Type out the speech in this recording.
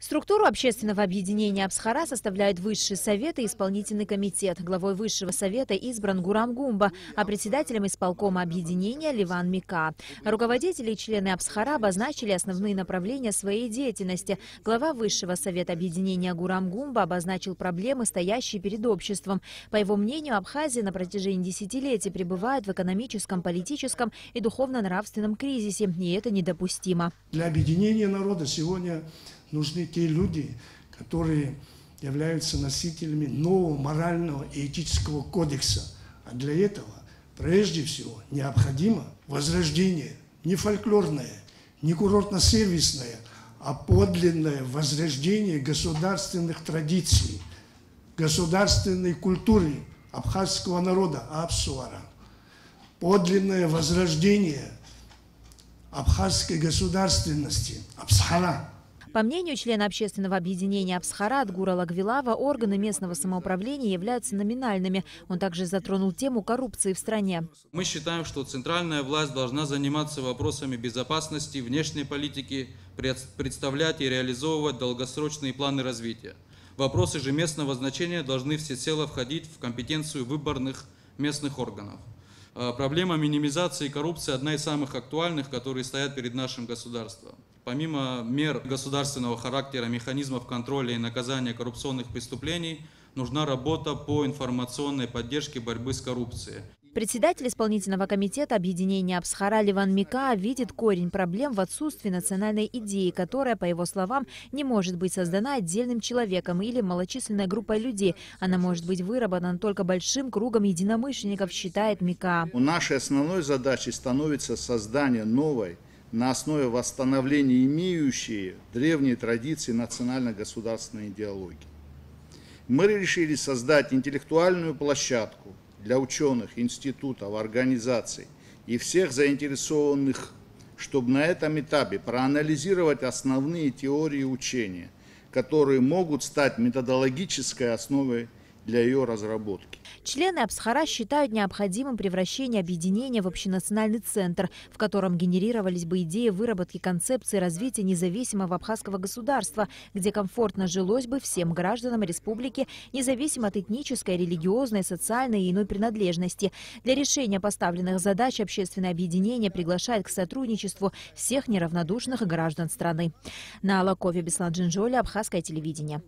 Структуру общественного объединения Абсхара составляют Высший совет и исполнительный комитет. Главой Высшего совета избран Гурам Гумба, а председателем исполкома объединения Ливан Мика. Руководители и члены Абсхара обозначили основные направления своей деятельности. Глава Высшего совета объединения Гурам Гумба обозначил проблемы, стоящие перед обществом. По его мнению, Абхазия на протяжении десятилетий пребывает в экономическом, политическом и духовно-нравственном кризисе, и это недопустимо. Для объединения народа сегодня нужны те люди, которые являются носителями нового морального и этического кодекса. А для этого, прежде всего, необходимо возрождение не фольклорное, не курортно-сервисное, а подлинное возрождение государственных традиций, государственной культуры абхазского народа Апсуара. Подлинное возрождение абхазской государственности Абсхара. По мнению члена общественного объединения Абсхара Адгура Лагвилава, органы местного самоуправления являются номинальными. Он также затронул тему коррупции в стране. Мы считаем, что центральная власть должна заниматься вопросами безопасности, внешней политики, представлять и реализовывать долгосрочные планы развития. Вопросы же местного значения должны всецело входить в компетенцию выборных местных органов. Проблема минимизации коррупции – одна из самых актуальных, которые стоят перед нашим государством. Помимо мер государственного характера, механизмов контроля и наказания коррупционных преступлений, нужна работа по информационной поддержке борьбы с коррупцией. Председатель исполнительного комитета объединения Абсхара Ливан Мика видит корень проблем в отсутствии национальной идеи, которая, по его словам, не может быть создана отдельным человеком или малочисленной группой людей. Она может быть выработана только большим кругом единомышленников, считает Мика. Нашей основной задачей становится создание новой, на основе восстановления имеющей древние традиции национально-государственной идеологии. Мы решили создать интеллектуальную площадку для ученых, институтов, организаций и всех заинтересованных, чтобы на этом этапе проанализировать основные теории учения, которые могут стать методологической основой для ее разработки. Члены Абсхара считают необходимым превращение объединения в общенациональный центр, в котором генерировались бы идеи выработки концепции развития независимого абхазского государства, где комфортно жилось бы всем гражданам республики, независимо от этнической, религиозной, социальной и иной принадлежности. Для решения поставленных задач общественное объединение приглашает к сотрудничеству всех неравнодушных граждан страны. На Алакове Беслан Джинжоли, Абхазское телевидение.